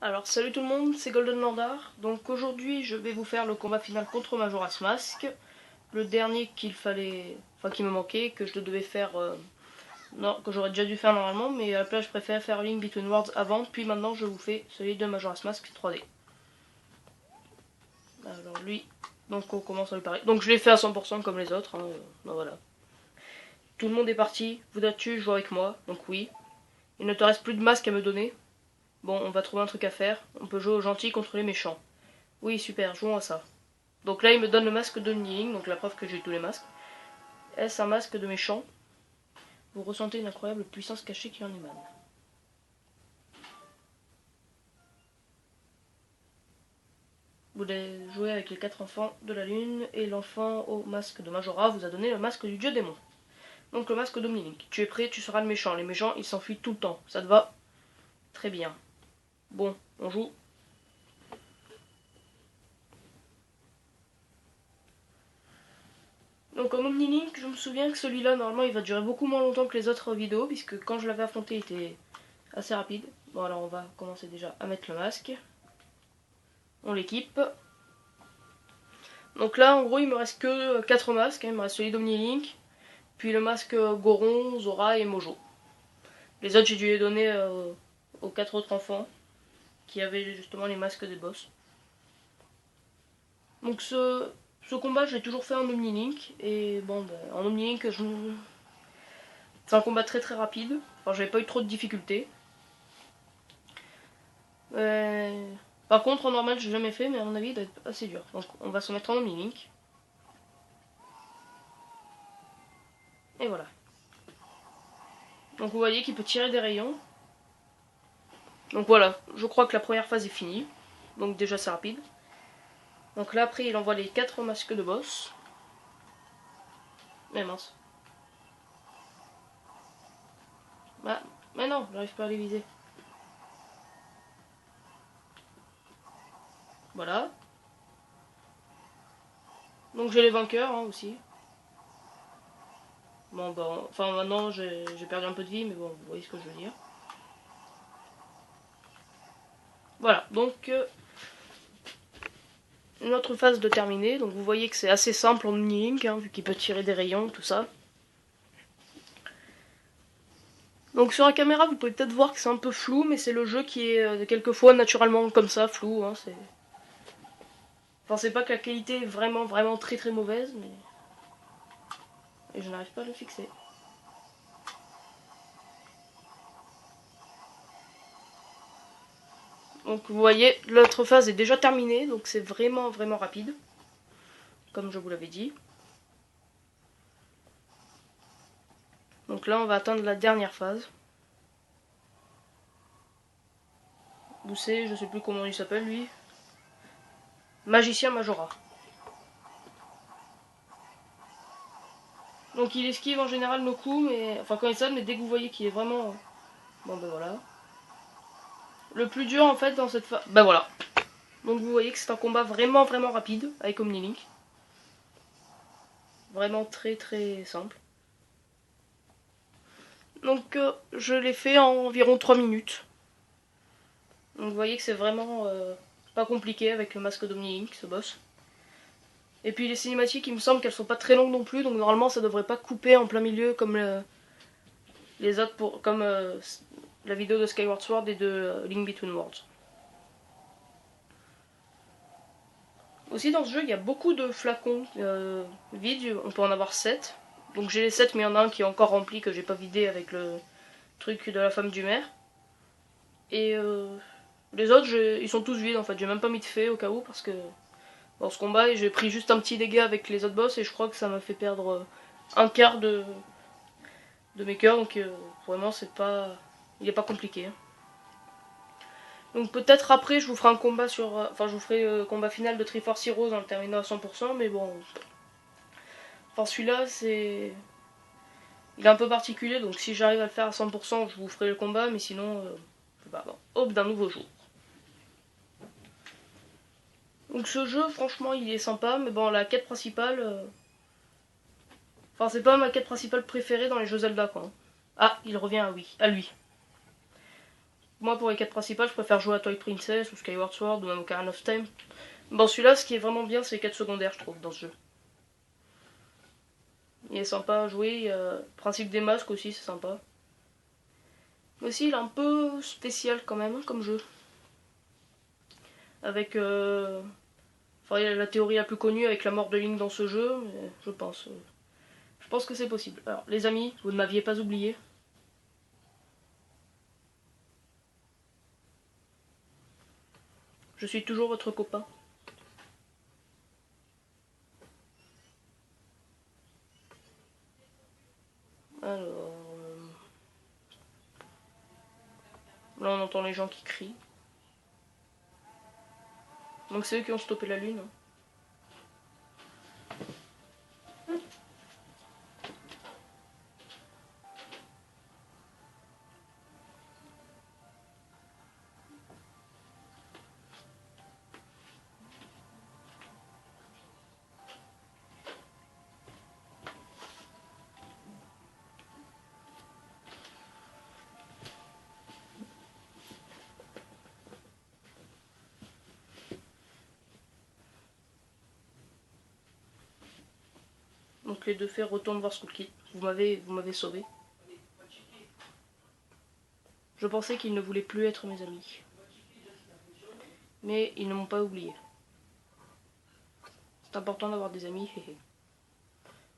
Alors salut tout le monde, c'est Golden Landar. Donc aujourd'hui je vais vous faire le combat final contre Majora's Mask. Le dernier qu'il fallait, enfin qui me manquait, que je devais faire, non, que j'aurais déjà dû faire normalement, mais à la place je préfère faire Link Between Worlds avant, puis maintenant je vous fais celui de Majora's Mask 3D. Alors lui, donc on commence à lui parler. Donc je l'ai fait à 100% comme les autres, hein, donc voilà. Tout le monde est parti, voudrais-tu jouer avec moi? Donc oui. Il ne te reste plus de masque à me donner. Bon, on va trouver un truc à faire, on peut jouer aux gentils contre les méchants. Oui, super, jouons à ça. Donc là, il me donne le masque de Niling, donc la preuve que j'ai tous les masques. Est-ce un masque de méchant? Vous ressentez une incroyable puissance cachée qui en émane. Vous allez jouer avec les 4 enfants de la lune, et l'enfant au masque de Majora vous a donné le masque du dieu démon. Donc le masque d'Omnilink. Tu es prêt, tu seras le méchant. Les méchants, ils s'enfuient tout le temps. Ça te va? Très bien. Bon, on joue. Donc en Omnilink, je me souviens que celui-là, normalement, il va durer beaucoup moins longtemps que les autres vidéos, puisque quand je l'avais affronté, il était assez rapide. Bon, alors on va commencer déjà à mettre le masque. On l'équipe. Donc là, en gros, il me reste que 4 masques. Hein. Il me reste celui d'Omnilink, puis le masque Goron, Zora et Mojo. Les autres, j'ai dû les donner aux 4 autres enfants qui avaient justement les masques des boss. Donc ce combat, je l'ai toujours fait en Omnilink. Et bon, ben, en Omnilink, c'est un combat très rapide. Enfin, j'avais pas eu trop de difficultés. Par contre, en normal, j'ai jamais fait, mais à mon avis, il doit être assez dur. Donc on va se mettre en Omnilink. Et voilà. Donc vous voyez qu'il peut tirer des rayons. Donc voilà, je crois que la première phase est finie. Donc déjà c'est rapide. Donc là après il envoie les 4 masques de boss. Mais mince. Bah, mais non, j'arrive pas à les viser. Voilà. Donc j'ai les vainqueurs hein, aussi. Bon bah, enfin maintenant j'ai perdu un peu de vie, mais bon, vous voyez ce que je veux dire. Voilà, donc notre phase de terminée. Donc vous voyez que c'est assez simple en Link, hein, vu qu'il peut tirer des rayons, tout ça. Donc sur la caméra, vous pouvez peut-être voir que c'est un peu flou, mais c'est le jeu qui est quelquefois naturellement comme ça, flou. Hein, enfin, c'est pas que la qualité est vraiment très mauvaise, mais... Et je n'arrive pas à le fixer. Donc vous voyez, l'autre phase est déjà terminée, donc c'est vraiment rapide. Comme je vous l'avais dit. Donc là, on va atteindre la dernière phase. Où c'est, je sais plus comment il s'appelle lui. Magicien Majora. Donc il esquive en général nos coups, mais enfin quand il sonne, mais dès que vous voyez qu'il est vraiment... Bon ben voilà. Le plus dur en fait dans cette phase... Ben voilà. Donc vous voyez que c'est un combat vraiment rapide avec Omnilink. Vraiment très simple. Donc je l'ai fait en environ 3 minutes. Donc vous voyez que c'est vraiment pas compliqué avec le masque d'Omnilink, ce boss. Et puis les cinématiques, il me semble qu'elles sont pas très longues non plus, donc normalement ça devrait pas couper en plein milieu comme les autres, comme la vidéo de Skyward Sword et de Link Between Worlds. Aussi dans ce jeu, il y a beaucoup de flacons vides, on peut en avoir 7. Donc j'ai les 7, mais il y en a un qui est encore rempli que j'ai pas vidé avec le truc de la femme du maire. Et les autres, ils sont tous vides en fait, j'ai même pas mis de fée au cas où parce que dans ce combat, j'ai pris juste un petit dégât avec les autres boss et je crois que ça m'a fait perdre un quart de mes cœurs, donc vraiment c'est pas... il est pas compliqué. Donc peut-être après je vous ferai un combat sur... enfin je vous ferai le combat final de Triforce Heroes en le terminant à 100%, mais bon... Enfin celui-là c'est... il est un peu particulier, donc si j'arrive à le faire à 100%, je vous ferai le combat, mais sinon... bah, bon, hop d'un nouveau jour. Donc ce jeu, franchement, il est sympa, mais bon, la quête principale... Enfin, c'est pas ma quête principale préférée dans les jeux Zelda, quoi. Ah, il revient à lui. Moi, pour les quêtes principales, je préfère jouer à Twilight Princess ou Skyward Sword ou même Ocarina of Time. Bon, celui-là, ce qui est vraiment bien, c'est les quêtes secondaires, je trouve, dans ce jeu. Il est sympa à jouer, le principe des masques aussi, c'est sympa. Mais aussi, il est un peu spécial quand même, comme jeu. Avec... Enfin, il y a la théorie la plus connue avec la mort de Link dans ce jeu, mais je pense que c'est possible. Alors, les amis, vous ne m'aviez pas oublié. Je suis toujours votre copain. Alors... Là, on entend les gens qui crient. Donc c'est eux qui ont stoppé la lune. Donc les deux fées retournent voir Skull Kid. Vous m'avez sauvé. Je pensais qu'ils ne voulaient plus être mes amis. Mais ils ne m'ont pas oublié. C'est important d'avoir des amis, hé hé.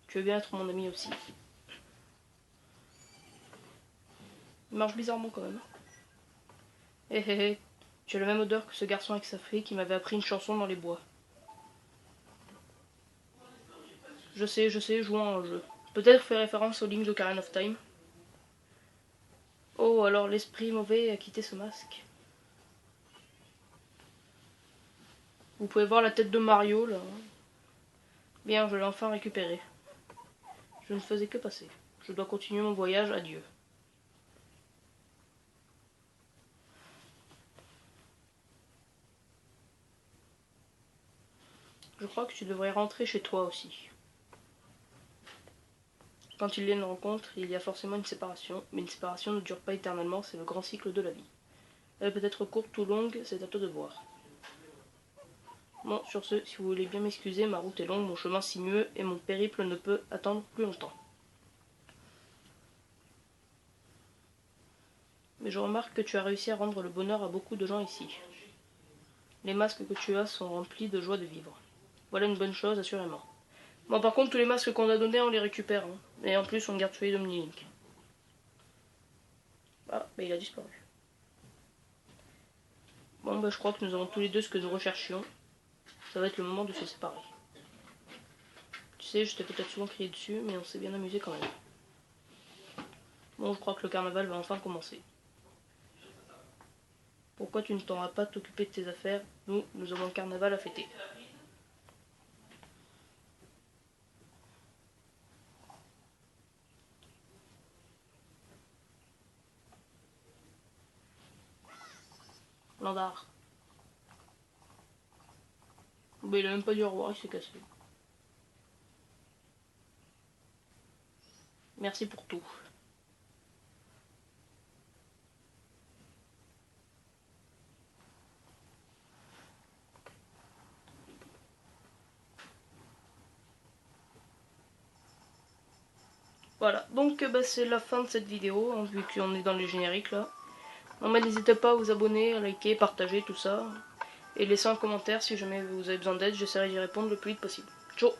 Tu veux bien être mon ami aussi. Il marche bizarrement quand même. Hé hé hé. Tu as la même odeur que ce garçon avec sa fée qui m'avait appris une chanson dans les bois. Je sais, jouons à un jeu. Peut-être fait référence au Link d'Ocarina of Time. Oh, alors l'esprit mauvais a quitté ce masque. Vous pouvez voir la tête de Mario là. Bien, je l'ai enfin récupéré. Je ne faisais que passer. Je dois continuer mon voyage, adieu. Je crois que tu devrais rentrer chez toi aussi. Quand il y a une rencontre, il y a forcément une séparation, mais une séparation ne dure pas éternellement, c'est le grand cycle de la vie. Elle peut être courte ou longue, c'est à toi de voir. Bon, sur ce, si vous voulez bien m'excuser, ma route est longue, mon chemin sinueux, et mon périple ne peut attendre plus longtemps. Mais je remarque que tu as réussi à rendre le bonheur à beaucoup de gens ici. Les masques que tu as sont remplis de joie de vivre. Voilà une bonne chose, assurément. Bon, par contre, tous les masques qu'on a donnés, on les récupère. Hein. Et en plus, on garde celui d'Omnilink. Ah, mais il a disparu. Bon, bah, je crois que nous avons tous les deux ce que nous recherchions. Ça va être le moment de se séparer. Tu sais, je t'ai peut-être souvent crié dessus, mais on s'est bien amusé quand même. Bon, je crois que le carnaval va enfin commencer. Pourquoi tu ne t'auras pas t'occuper de tes affaires? Nous avons le carnaval à fêter. Landard. Mais il a même pas dit au revoir, il s'est cassé. Merci pour tout. Voilà, donc bah, c'est la fin de cette vidéo, hein, vu qu'on est dans les génériques là. Non mais n'hésitez pas à vous abonner, à liker, partager, tout ça. Et laisser un commentaire si jamais vous avez besoin d'aide, j'essaierai d'y répondre le plus vite possible. Ciao.